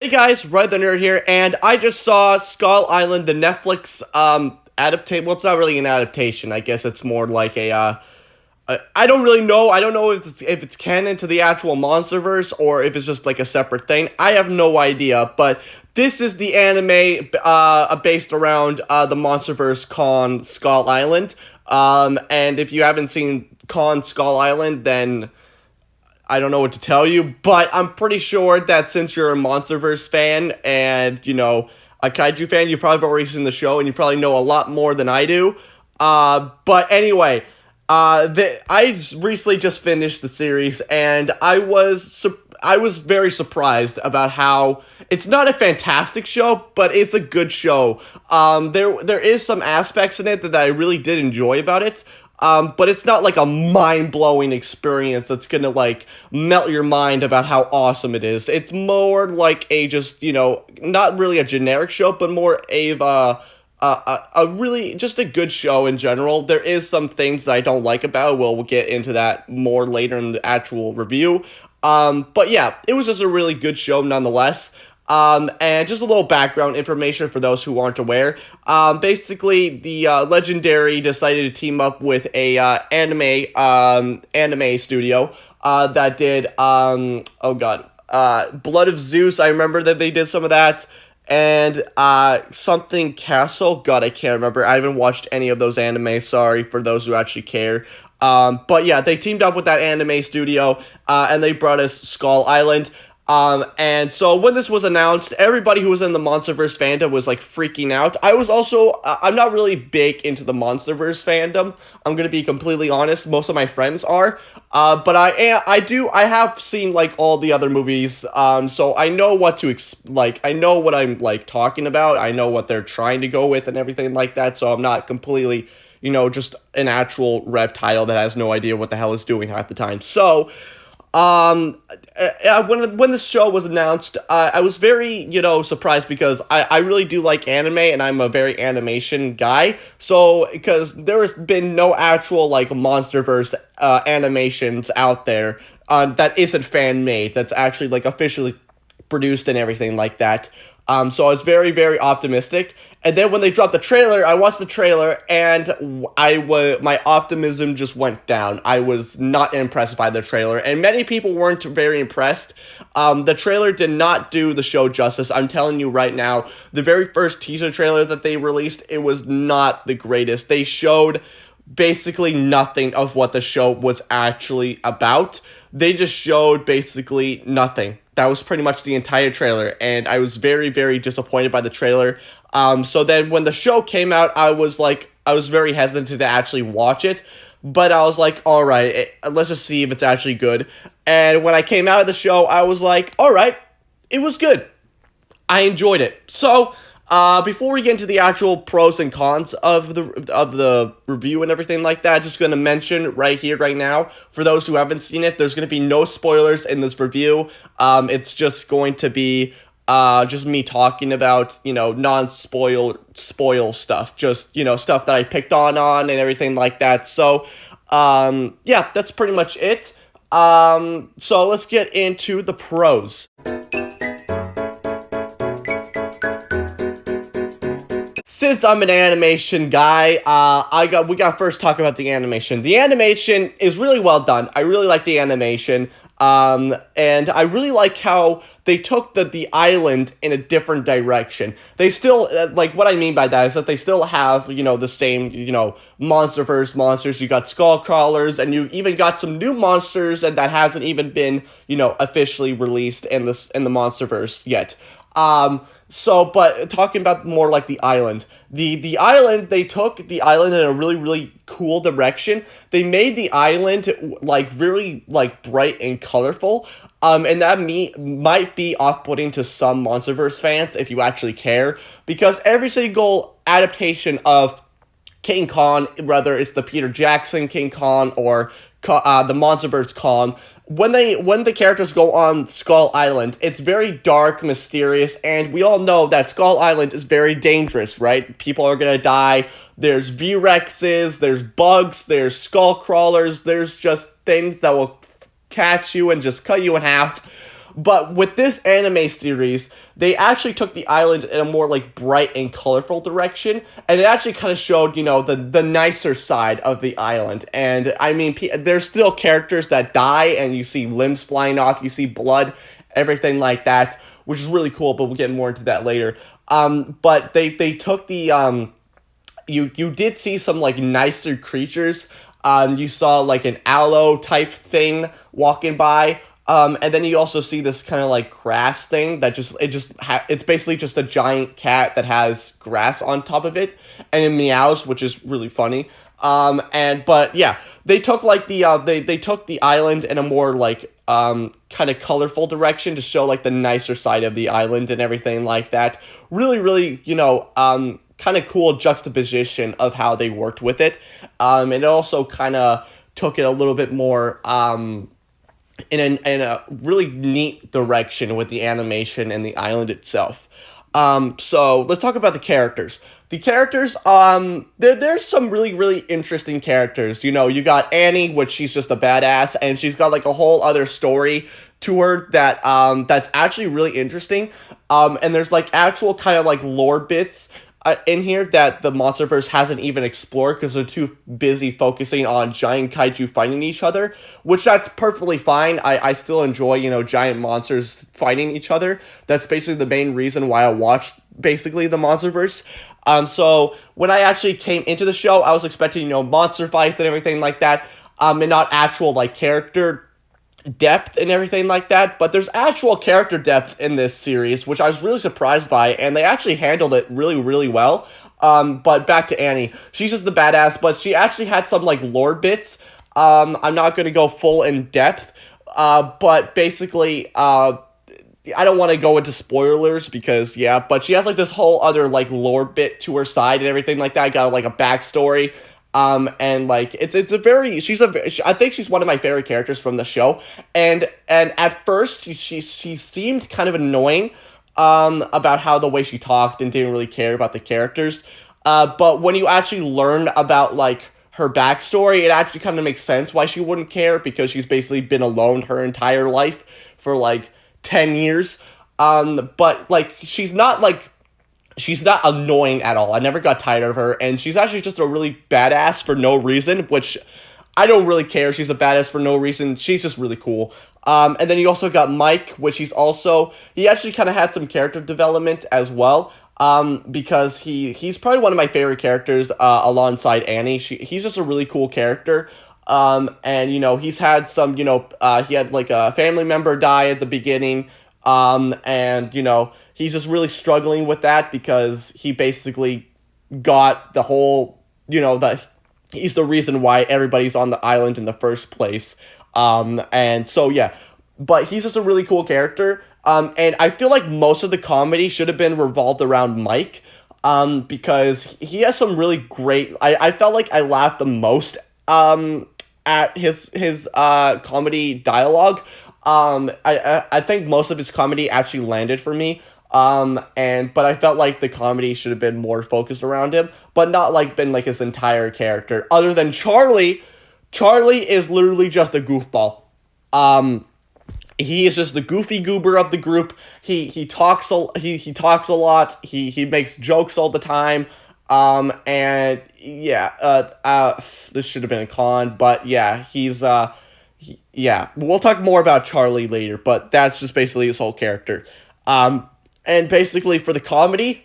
Hey guys, Red the Nerd here, and I just saw Skull Island, the Netflix adaptation. Well, it's not really an adaptation. I guess it's more like I don't really know. I don't know if it's canon to the actual MonsterVerse or if it's just like a separate thing. I have no idea. But this is the anime based around the MonsterVerse con Skull Island. And if you haven't seen con Skull Island, then I don't know what to tell you, but I'm pretty sure that since you're a MonsterVerse fan and, a kaiju fan, you've probably already seen the show and you probably know a lot more than I do. But anyway, I recently just finished the series and I was very surprised about how it's not a fantastic show, but it's a good show. There is some aspects in it that I really did enjoy about it. But it's not like a mind-blowing experience that's gonna like melt your mind about how awesome it is. It's more like a just, not really a generic show, but more of a really just a good show in general. There is some things that I don't like about it. We'll get into that more later in the actual review. But yeah, it was just a really good show nonetheless. And just a little background information for those who aren't aware. Basically, the Legendary decided to team up with a anime studio that did Blood of Zeus. I remember that they did some of that. And something Castle. God, I can't remember. I haven't watched any of those anime. Sorry for those who actually care. But yeah, they teamed up with that anime studio, and they brought us Skull Island. And so when this was announced, everybody who was in the MonsterVerse fandom was like freaking out. I was also, I'm not really big into the MonsterVerse fandom. I'm gonna be completely honest. Most of my friends are, but I have seen like all the other movies. So I know what to I know what I'm like talking about. I know what they're trying to go with and everything like that. So I'm not completely, just an actual reptile that has no idea what the hell it's doing half the time. So. When this show was announced, I was very, surprised because I really do like anime and I'm a very animation guy. So, because there has been no actual, like, MonsterVerse, animations out there, that isn't fan-made, that's actually, like, officially produced and everything like that. So I was very, very optimistic. And then when they dropped the trailer, I watched the trailer and my optimism just went down. I was not impressed by the trailer, and many people weren't very impressed. The trailer did not do the show justice. I'm telling you right now, the very first teaser trailer that they released, it was not the greatest. They showed basically nothing of what the show was actually about. They just showed basically nothing. That was pretty much the entire trailer, and I was very, very disappointed by the trailer. So then when the show came out, I was very hesitant to actually watch it, but I was like, all right, let's just see if it's actually good. And when I came out of the show, I was like, all right, it was good. I enjoyed it. So, before we get into the actual pros and cons of the review and everything like that, just gonna mention right here, right now, for those who haven't seen it, there's gonna be no spoilers in this review. It's just going to be just me talking about, spoil stuff, just, stuff that I picked on and everything like that. So, yeah, that's pretty much it. So let's get into the pros. Since I'm an animation guy, we got first talk about the animation. The animation is really well done. I really like the animation. And I really like how they took the island in a different direction. They still, like, what I mean by that is that they still have, the same, MonsterVerse monsters. You got skull crawlers, and you even got some new monsters that hasn't even been, officially released in the MonsterVerse yet. But talking about more like the island, the island, they took the island in a really, really cool direction. They made the island like really like bright and colorful. And that might be off-putting to some MonsterVerse fans if you actually care, because every single adaptation of King Kong, whether it's the Peter Jackson King Kong or the MonsterVerse Kong, when the characters go on Skull Island, it's very dark, mysterious, and we all know that Skull Island is very dangerous, right? People are gonna die. There's V-Rexes, there's bugs, there's skull crawlers, there's just things that will catch you and just cut you in half. But with this anime series, they actually took the island in a more like bright and colorful direction, and it actually kind of showed, the nicer side of the island. And I mean, there's still characters that die, and you see limbs flying off, you see blood, everything like that, which is really cool. But we'll get more into that later. But they took the you did see some like nicer creatures. You saw like an aloe type thing walking by. And then you also see this kind of like grass thing that it's basically just a giant cat that has grass on top of it, and it meows, which is really funny. But yeah, they took like they took the island in a more like kind of colorful direction to show like the nicer side of the island and everything like that. Really, kind of cool juxtaposition of how they worked with it. And it also kind of took it a little bit more in a really neat direction with the animation and the island itself. So let's talk about the characters. The characters, there's some really interesting characters. You got Annie, which she's just a badass, and she's got like a whole other story to her that's actually really interesting. And there's like actual kind of like lore bits in here that the MonsterVerse hasn't even explored because they're too busy focusing on giant kaiju fighting each other, which that's perfectly fine. I still enjoy, giant monsters fighting each other. That's basically the main reason why I watched basically the MonsterVerse. So when I actually came into the show, I was expecting, monster fights and everything like that, and not actual like character depth and everything like that. But there's actual character depth in this series, which I was really surprised by, and they actually handled it really well. But back to Annie, she's just the badass, but she actually had some like lore bits. I'm not gonna go full in depth, but basically I don't want to go into spoilers because but she has like this whole other like lore bit to her side and everything like that. Got like a backstory. And like I think she's one of my favorite characters from the show. And at first she seemed kind of annoying about how the way she talked and didn't really care about the characters. But when you actually learn about like her backstory, it actually kind of makes sense why she wouldn't care, because she's basically been alone her entire life for like 10 years. But like she's not annoying at all. I never got tired of her, and she's actually just a really badass for no reason, which I don't really care. She's a badass for no reason. She's just really cool. And then you also got Mike, which he actually kind of had some character development as well. Because he's probably one of my favorite characters alongside Annie. He's just a really cool character. And he's had some, he had like a family member die at the beginning. And he's just really struggling with that because he basically got the whole, he's the reason why everybody's on the island in the first place. And so, yeah, but he's just a really cool character. And I feel like most of the comedy should have been revolved around Mike, because he has some really great, I felt like I laughed the most, at his comedy dialogue. I think most of his comedy actually landed for me. But I felt like the comedy should have been more focused around him, but not like been like his entire character. Other than Charlie is literally just a goofball. He is just the goofy goober of the group. He talks a lot. He makes jokes all the time. And yeah, this should have been a con, but yeah, we'll talk more about Charlie later, but that's just basically his whole character. And basically for the comedy,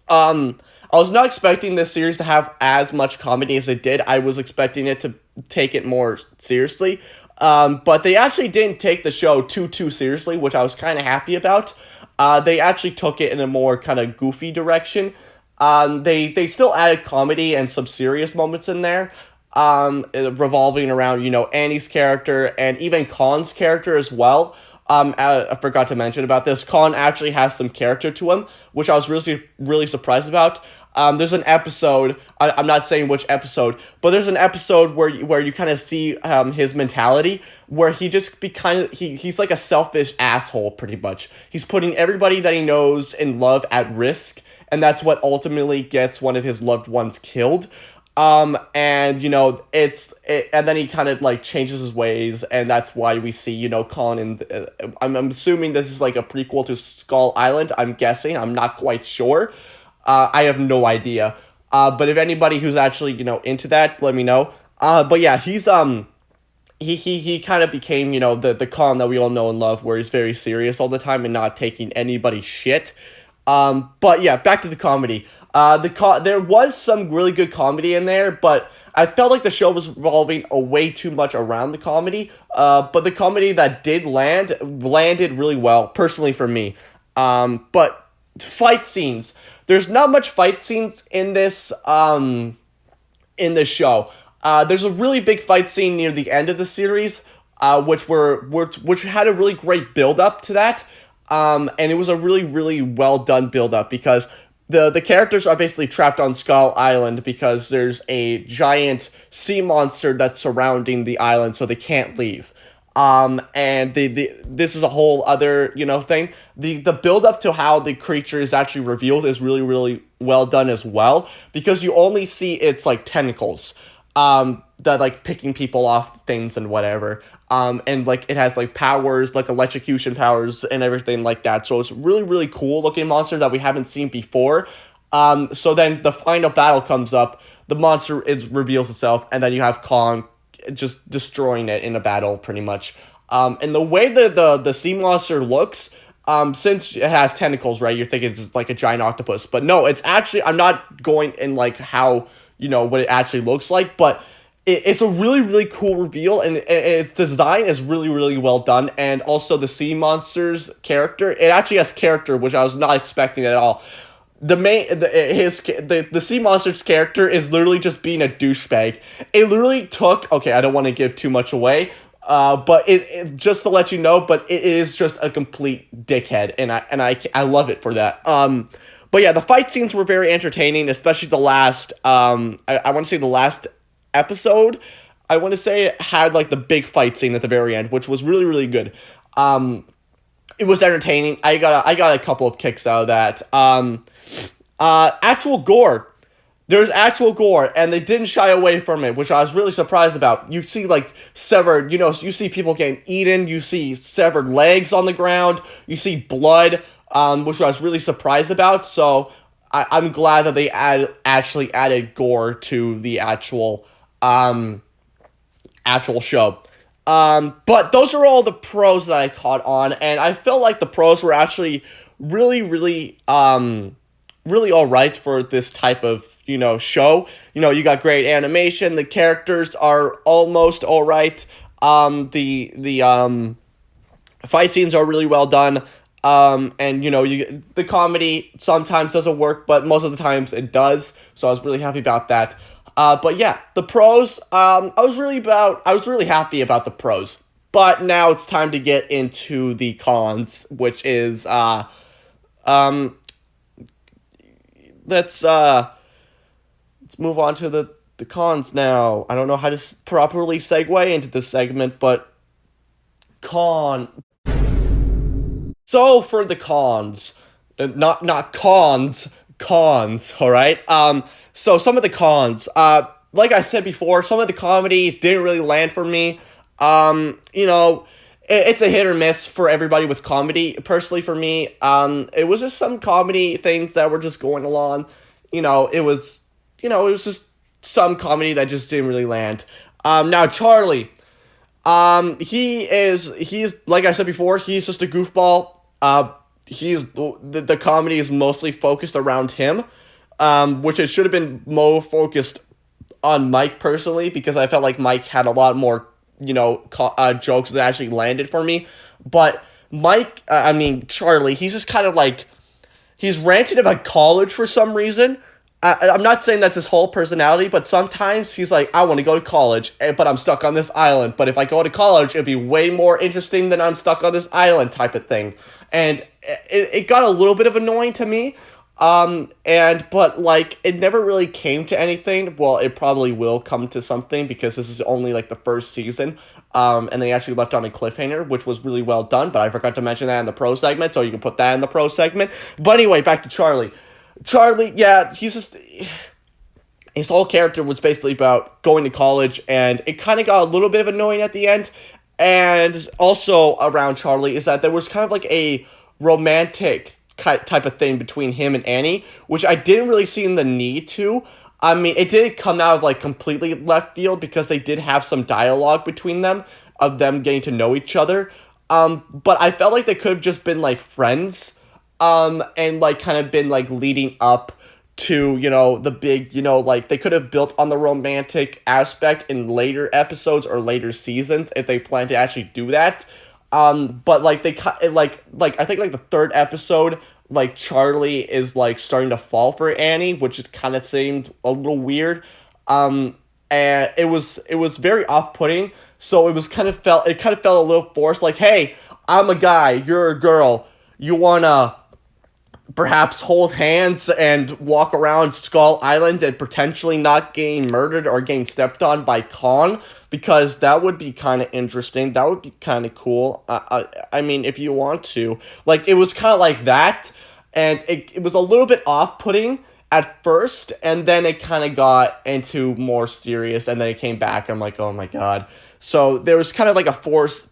I was not expecting this series to have as much comedy as it did. I was expecting it to take it more seriously. But they actually didn't take the show too seriously, which I was kind of happy about. They actually took it in a more kind of goofy direction. They still added comedy and some serious moments in there, revolving around, Annie's character and even Khan's character as well. I forgot to mention about this. Khan actually has some character to him, which I was really surprised about. There's an episode, I'm not saying which episode, but there's an episode where you kind of see his mentality, where he just he's like a selfish asshole, pretty much. He's putting everybody that he knows in love at risk, and that's what ultimately gets one of his loved ones killed. And and then he kind of like changes his ways, and that's why we see Colin in. I'm assuming this is like a prequel to Skull Island. I'm guessing. I'm not quite sure. I have no idea. But if anybody who's actually into that, let me know. But yeah, he kind of became the Colin that we all know and love, where he's very serious all the time and not taking anybody's shit. But yeah, back to the comedy. There was some really good comedy in there, but I felt like the show was revolving way too much around the comedy. But the comedy that did landed really well, personally for me. But fight scenes. There's not much fight scenes in this show. There's a really big fight scene near the end of the series, which had a really great build up to that. And it was a really, really well done build up because the characters are basically trapped on Skull Island because there's a giant sea monster that's surrounding the island, so they can't leave. And this is a whole other thing. The build up to how the creature is actually revealed is really, really well done as well, because you only see its like tentacles, that like picking people off things and whatever. And like it has like powers, like electrocution powers and everything like that. So it's really, really cool looking monster that we haven't seen before. So then the final battle comes up, the monster reveals itself, and then you have Kong just destroying it in a battle pretty much. And the way the sea monster looks, since it has tentacles, right, you're thinking it's like a giant octopus, but no, it's actually, I'm not going in like how what it actually looks like, but it's a really, really cool reveal, and its design is really, really well done. And also the sea monster's character, it actually has character, which I was not expecting at all. The sea monster's character is literally just being a douchebag. It literally took, okay, I don't want to give too much away, but it just to let you know, but it is just a complete dickhead, and I love it for that. But yeah, the fight scenes were very entertaining, especially the last, I want to say the last episode, I want to say it had like the big fight scene at the very end, which was really, really good. It was entertaining. I got a couple of kicks out of that. Actual gore. There's actual gore, and they didn't shy away from it, which I was really surprised about. You see, like, severed, you see people getting eaten, you see severed legs on the ground, you see blood, which I was really surprised about, so I'm glad that they actually added gore to the actual show. But those are all the pros that I caught on, and I felt like the pros were actually really, really, really all right for this type of, show. You got great animation, the characters are almost all right, the fight scenes are really well done, and, the comedy sometimes doesn't work, but most of the times it does, so I was really happy about that. But yeah, the pros, I was really happy about the pros. But now it's time to get into the cons, which is, let's move on to the cons now. I don't know how to properly segue into this segment, but So for the cons, not cons, all right? So some of the cons, like I said before, some of the comedy didn't really land for me. It's a hit or miss for everybody with comedy. Personally, for me, it was just some comedy things that were just going along. It was just some comedy that just didn't really land. Now Charlie, he's like I said before, he's just a goofball. The comedy is mostly focused around him, which it should have been more focused on Mike personally, because I felt like Mike had a lot more, jokes that actually landed for me. But Charlie, he's just kind of like, he's ranted about college for some reason. I'm not saying that's his whole personality, but sometimes he's like, I want to go to college, but I'm stuck on this island. But if I go to college, it'd be way more interesting than I'm stuck on this island type of thing. And it got a little bit of annoying to me. But like, it never really came to anything. Well, it probably will come to something, because this is only like the first season. And they actually left on a cliffhanger, which was really well done, but I forgot to mention that in the pro segment, so you can put that in the pro segment. But anyway, back to Charlie. Charlie, yeah, he's his whole character was basically about going to college, and it kind of got a little bit of annoying at the end. And also around Charlie is that there was kind of like a romantic type of thing between him and Annie, which I didn't really see in the need to. I mean, it didn't come out of like completely left field because they did have some dialogue between them of them getting to know each other. But I felt like they could have just been like friends, and like kind of been like leading up to, you know, the big, you know, like they could have built on the romantic aspect in later episodes or later seasons if they plan to actually do that. But like they cut like I think like the third episode, like Charlie is like starting to fall for Annie, which it kind of seemed a little weird. And it was very off-putting. So it kind of felt a little forced. Like, hey, I'm a guy, you're a girl. You wanna perhaps hold hands and walk around Skull Island and potentially not getting murdered or getting stepped on by Khan, because that would be kind of interesting. That would be kind of cool. I mean, if you want to. Like, it was kind of like that, and it was a little bit off-putting at first, and then it kind of got into more serious, and then it came back. I'm like, oh my god. So there was kind of like a forced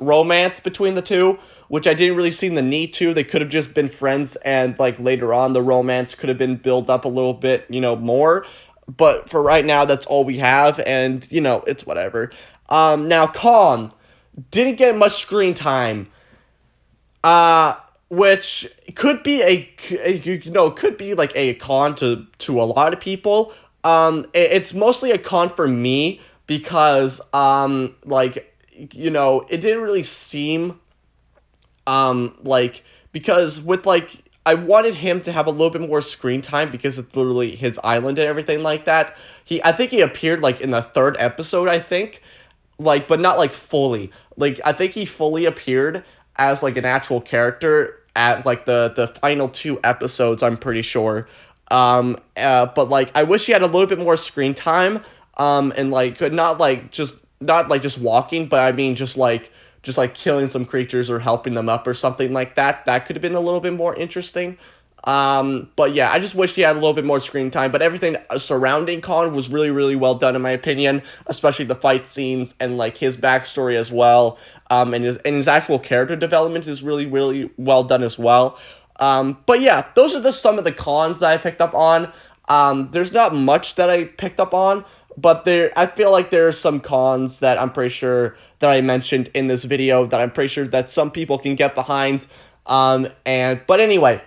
romance between the two, which I didn't really see the need to. They could have just been friends, and like later on the romance could have been built up a little bit, you know, more. But for right now, that's all we have, and you know, it's whatever. Now Khan didn't get much screen time, which could be could be like a con to a lot of people. It's mostly a con for me because like, you know, it didn't really seem like, because with like, I wanted him to have a little bit more screen time because it's literally his island and everything like that. I think he appeared like in the third episode, I think, like, but not like fully. Like, I think he fully appeared as like an actual character at like the final two episodes, I'm pretty sure. But like, I wish he had a little bit more screen time, and like not just walking, but I mean just like killing some creatures or helping them up or something like that. That could have been a little bit more interesting. But yeah, I just wish he had a little bit more screen time. But everything surrounding Khan was really, really well done in my opinion, especially the fight scenes and like his backstory as well. And his actual character development is really, really well done as well. But yeah, those are just some of the cons that I picked up on. There's not much that I picked up on, but I feel like there are some cons that I'm pretty sure that I mentioned in this video that I'm pretty sure that some people can get behind. But anyway,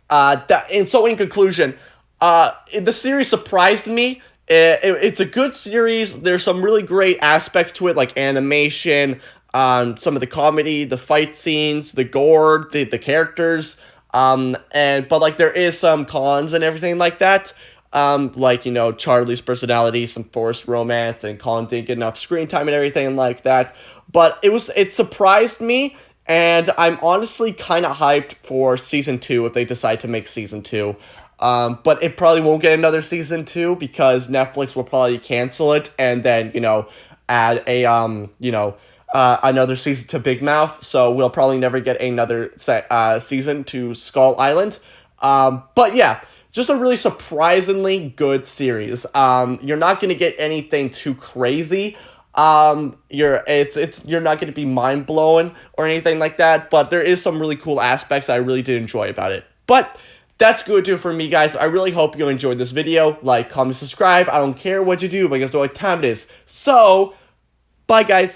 so in conclusion, the series surprised me. It's a good series. There's some really great aspects to it, like animation, some of the comedy, the fight scenes, the gore, the characters, but like there is some cons and everything like that. Like, you know, Charlie's personality, some forced romance, and Colin didn't get enough screen time and everything like that. But it surprised me, and I'm honestly kind of hyped for season 2 if they decide to make season 2. But it probably won't get another season 2 because Netflix will probably cancel it and then, you know, add a, another season to Big Mouth. So we'll probably never get another season to Skull Island. But yeah, just a really surprisingly good series. You're not going to get anything too crazy. You're not going to be mind blowing or anything like that, but there is some really cool aspects I really did enjoy about it. But that's going to do it for me, guys. I really hope you enjoyed this video. Like, comment, subscribe. I don't care what you do because I know what time it is. So, bye, guys.